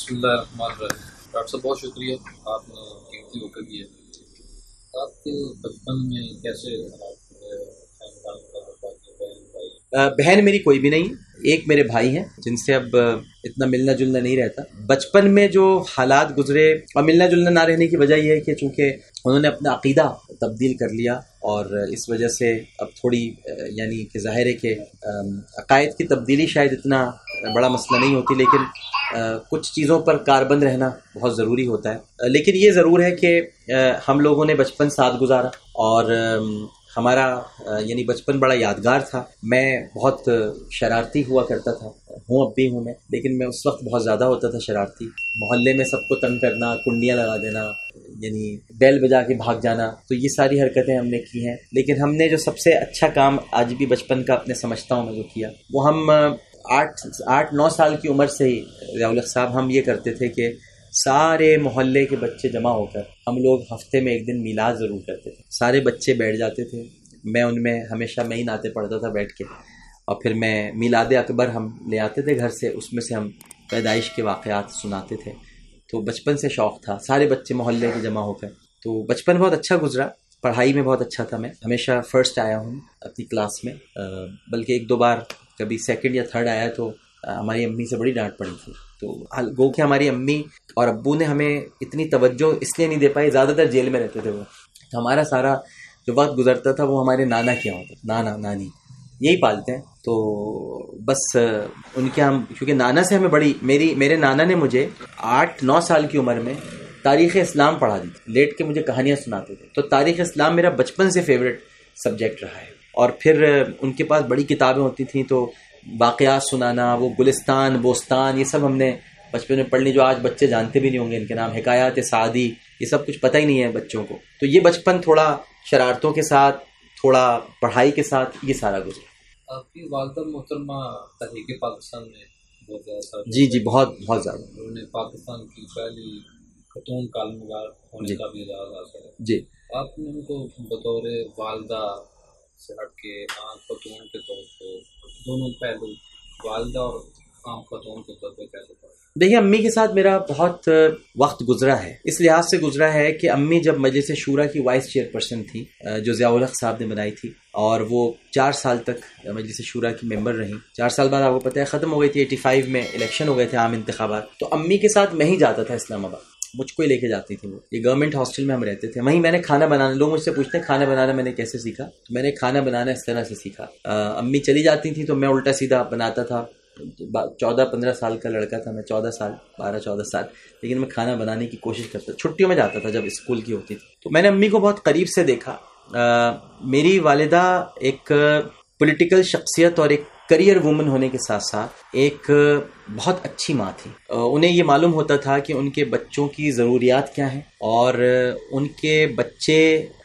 بسم اللہ الرحمن الرحیم۔ ڈاکٹر صاحب بہت شکریہ، آپ نے قیمتی وقت دیا۔ آپ کے بچپن میں کیسے حالات رہے، خاندان کا، باقی بہن بھائی؟ بہن میری کوئی بھی نہیں، ایک میرے بھائی ہیں جن سے اب اتنا ملنا جلنا نہیں رہتا۔ بچپن میں جو حالات گزرے اور ملنا جلنا نہ رہنے کی وجہ یہ ہے کہ چونکہ انہوں نے اپنا عقیدہ تبدیل کر لیا، اور اس وجہ سے اب تھوڑی یعنی کہ ظاہر ہے کہ عقائد کی تبدیلی شاید اتنا بڑا مسئلہ نہیں ہوتی، لیکن کچھ چیزوں پر کاربند رہنا بہت ضروری ہوتا ہے۔ لیکن یہ ضرور ہے کہ ہم لوگوں نے بچپن ساتھ گزارا، اور ہمارا یعنی بچپن بڑا یادگار تھا۔ میں بہت شرارتی ہوا کرتا تھا، اب بھی ہوں میں، لیکن میں اس وقت بہت زیادہ ہوتا تھا شرارتی۔ محلے میں سب کو تنگ کرنا، کنڈیاں لگا دینا، یعنی بیل بجا کے بھاگ جانا، تو یہ ساری حرکتیں ہم نے کی ہیں۔ لیکن ہم نے جو سب سے اچھا کام آج بھی بچپن کا اپنے سمجھتا ہوں میں جو کیا، وہ ہم 8-9 سال کی عمر سے ہی ضیاء الحق صاحب ہم یہ کرتے تھے کہ سارے محلے کے بچے جمع ہو کر ہم لوگ ہفتے میں ایک دن میلاد ضرور کرتے تھے۔ سارے بچے بیٹھ جاتے تھے، میں ان میں ہمیشہ میں ہی نعتیں پڑھتا تھا بیٹھ کے، اور پھر میں میلاد اکبر ہم لے آتے تھے گھر سے، اس میں سے ہم پیدائش کے واقعات سناتے تھے۔ تو بچپن سے شوق تھا، سارے بچے محلے کے جمع ہو کر۔ تو بچپن بہت اچھا گزرا، پڑھائی میں بہت اچھا تھا، میں ہمیشہ فرسٹ آیا ہوں اپنی کلاس میں، بلکہ 1-2 بار کبھی سیکنڈ یا تھرڈ آیا تو ہماری امی سے بڑی ڈانٹ پڑی تھی۔ تو گو کہ ہماری امی اور ابو نے ہمیں اتنی توجہ اس لیے نہیں دے پائی، زیادہ تر جیل میں رہتے تھے وہ، تو ہمارا سارا جو وقت گزرتا تھا وہ ہمارے نانا کے یہاں ہوتا تھا، نانا نانی یہی پالتے ہیں۔ تو بس ان کے ہم، کیونکہ نانا سے ہمیں بڑی، میرے نانا نے مجھے 8-9 سال کی عمر میں تاریخ اسلام پڑھا دی تھی، لیٹ کے مجھے کہانیاں سناتے تھے۔ تو تاریخ اسلام میرا بچپن سے فیوریٹ سبجیکٹ رہا ہے، اور پھر ان کے پاس بڑی کتابیں ہوتی تھیں تو واقعات سنانا، وہ گلستان، بوستان، یہ سب ہم نے بچپن میں پڑھ لی، جو آج بچے جانتے بھی نہیں ہوں گے ان کے نام، حکایات سعدی، یہ سب کچھ پتہ ہی نہیں ہے بچوں کو۔ تو یہ بچپن تھوڑا شرارتوں کے ساتھ، تھوڑا پڑھائی کے ساتھ، یہ سارا گزرا۔ آپ کی والدہ محترمہ تحریک پاکستان میں بہت زیادہ ساتھ جی بہت بہت زیادہ۔ انہوں نے پاکستان کی پہلی خاتون کالم نگار ہونے کا بھی اعزاز حاصل ہے۔ جی آپ نے ان کو بطور والدہ سے ہٹ کے عام خاتون کے طور پہ، دونوں پہلو والدہ اور عام خاتون کے طور پہ کیسے پڑھا؟ دیکھیے، امی کے ساتھ میرا بہت وقت گزرا ہے، اس لحاظ سے گزرا ہے کہ امی جب مجلس شورا کی وائس چیئر پرسن تھی، جو ضیاء الحق صاحب نے بنائی تھی، اور وہ 4 سال تک مجلس شورا کی ممبر رہیں۔ 4 سال بعد آپ کو پتہ ہے ختم ہو گئی تھی، 85 میں الیکشن ہو گئے تھے، عام انتخابات۔ تو امی کے ساتھ میں ہی جاتا تھا اسلام آباد، مجھ کو ہی لے کے جاتی تھی وہ، یہ گورنمنٹ ہاسٹل میں ہم رہتے تھے، وہیں میں نے کھانا بنانا، لوگ مجھ سے پوچھتے ہیں کھانا بنانا میں نے کیسے سیکھا، تو میں نے کھانا بنانا اس طرح سے سیکھا۔ امی چلی جاتی تھی تو میں الٹا سیدھا بناتا تھا۔ 14-15 سال کا لڑکا تھا میں، 12 سال، لیکن میں کھانا بنانے کی کوشش کرتا تھا، چھٹیوں میں جاتا تھا جب اسکول کی ہوتی تھی۔ تو میں نے امی کو بہت قریب سے دیکھا۔ میری والدہ ایک پولیٹیکل شخصیت اور ایک کریئر وومن ہونے کے ساتھ ساتھ ایک بہت اچھی ماں تھی۔ انہیں یہ معلوم ہوتا تھا کہ ان کے بچوں کی ضروریات کیا ہیں، اور ان کے بچے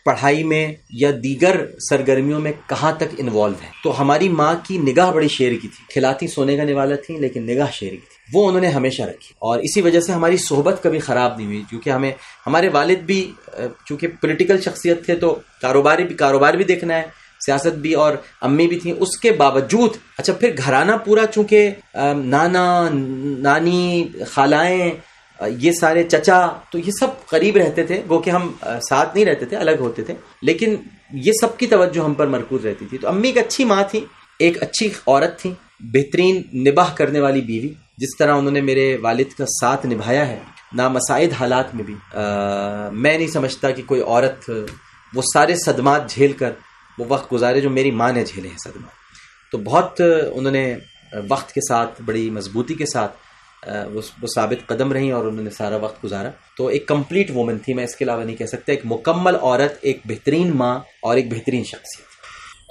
پڑھائی میں یا دیگر سرگرمیوں میں کہاں تک انوالو ہیں۔ تو ہماری ماں کی نگاہ بڑی شیر کی تھی، کھلاتی سونے کا نوالا تھی لیکن نگاہ شیر کی تھی، وہ انہوں نے ہمیشہ رکھی، اور اسی وجہ سے ہماری صحبت کبھی خراب نہیں ہوئی، کیونکہ ہمارے والد بھی چونکہ پولیٹیکل شخصیت تھے تو کاروبار بھی دیکھنا ہے، سیاست بھی، اور امی بھی تھیں، اس کے باوجود اچھا پھر گھرانہ پورا، چونکہ نانا نانی خالائیں یہ سارے چچا، تو یہ سب قریب رہتے تھے، وہ کہ ہم ساتھ نہیں رہتے تھے، الگ ہوتے تھے، لیکن یہ سب کی توجہ ہم پر مرکوز رہتی تھی۔ تو امی ایک اچھی ماں تھی، ایک اچھی عورت تھی، بہترین نباہ کرنے والی بیوی، جس طرح انہوں نے میرے والد کا ساتھ نبھایا ہے نامساعد حالات میں بھی، میں نہیں سمجھتا کہ کوئی عورت وہ سارے صدمات جھیل کر وہ وقت گزارے جو میری ماں نے جھیلے ہیں صدمات۔ تو بہت انہوں نے وقت کے ساتھ بڑی مضبوطی کے ساتھ وہ ثابت قدم رہیں، اور انہوں نے سارا وقت گزارا۔ تو ایک کمپلیٹ وومن تھی، میں اس کے علاوہ نہیں کہہ سکتا، ایک مکمل عورت، ایک بہترین ماں اور ایک بہترین شخصیت۔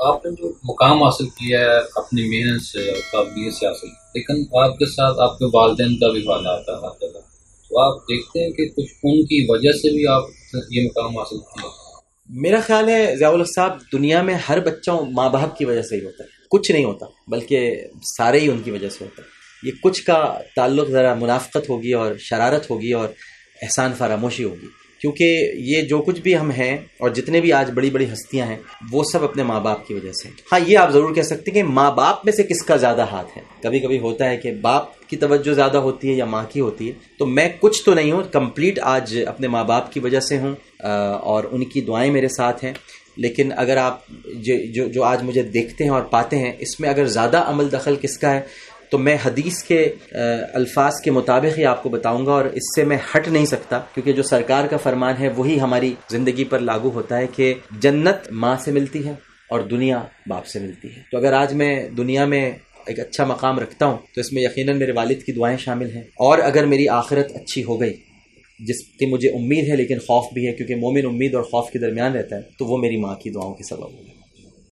آپ نے جو مقام حاصل کیا ہے اپنی محنت سے اور قابلیت سے حاصل، لیکن آپ کے ساتھ آپ کے والدین کا بھی فائدہ آتا ہے ہر جگہ، تو آپ دیکھتے ہیں کہ کچھ ان کی وجہ سے بھی آپ یہ مقام حاصل کیا؟ میرا خیال ہے ضیاء الحق صاحب، دنیا میں ہر بچہ ماں باپ کی وجہ سے ہی ہوتا ہے، کچھ نہیں ہوتا، بلکہ سارے ہی ان کی وجہ سے ہوتا ہے۔ یہ کچھ کا تعلق ذرا منافقت ہوگی اور شرارت ہوگی اور احسان فراموشی ہوگی، کیونکہ یہ جو کچھ بھی ہم ہیں اور جتنے بھی آج بڑی بڑی ہستیاں ہیں وہ سب اپنے ماں باپ کی وجہ سے. ہاں یہ آپ ضرور کہہ سکتے ہیں کہ ماں باپ میں سے کس کا زیادہ ہاتھ ہے. کبھی کبھی ہوتا ہے کہ باپ کی توجہ زیادہ ہوتی ہے یا ماں کی ہوتی ہے. تو میں کچھ تو نہیں ہوں، کمپلیٹ آج اپنے ماں باپ کی وجہ سے ہوں اور ان کی دعائیں میرے ساتھ ہیں. لیکن اگر آپ جو آج مجھے دیکھتے ہیں اور پاتے ہیں، اس میں اگر زیادہ عمل دخل کس کا ہے تو میں حدیث کے الفاظ کے مطابق ہی آپ کو بتاؤں گا، اور اس سے میں ہٹ نہیں سکتا، کیونکہ جو سرکار کا فرمان ہے وہی ہماری زندگی پر لاگو ہوتا ہے کہ جنت ماں سے ملتی ہے اور دنیا باپ سے ملتی ہے. تو اگر آج میں دنیا میں ایک اچھا مقام رکھتا ہوں تو اس میں یقیناً میرے والد کی دعائیں شامل ہیں، اور اگر میری آخرت اچھی ہو گئی جس کی مجھے امید ہے لیکن خوف بھی ہے، کیونکہ مومن امید اور خوف کے درمیان رہتا ہے، تو وہ میری ماں کی دعاؤں کے سبب ہوگا.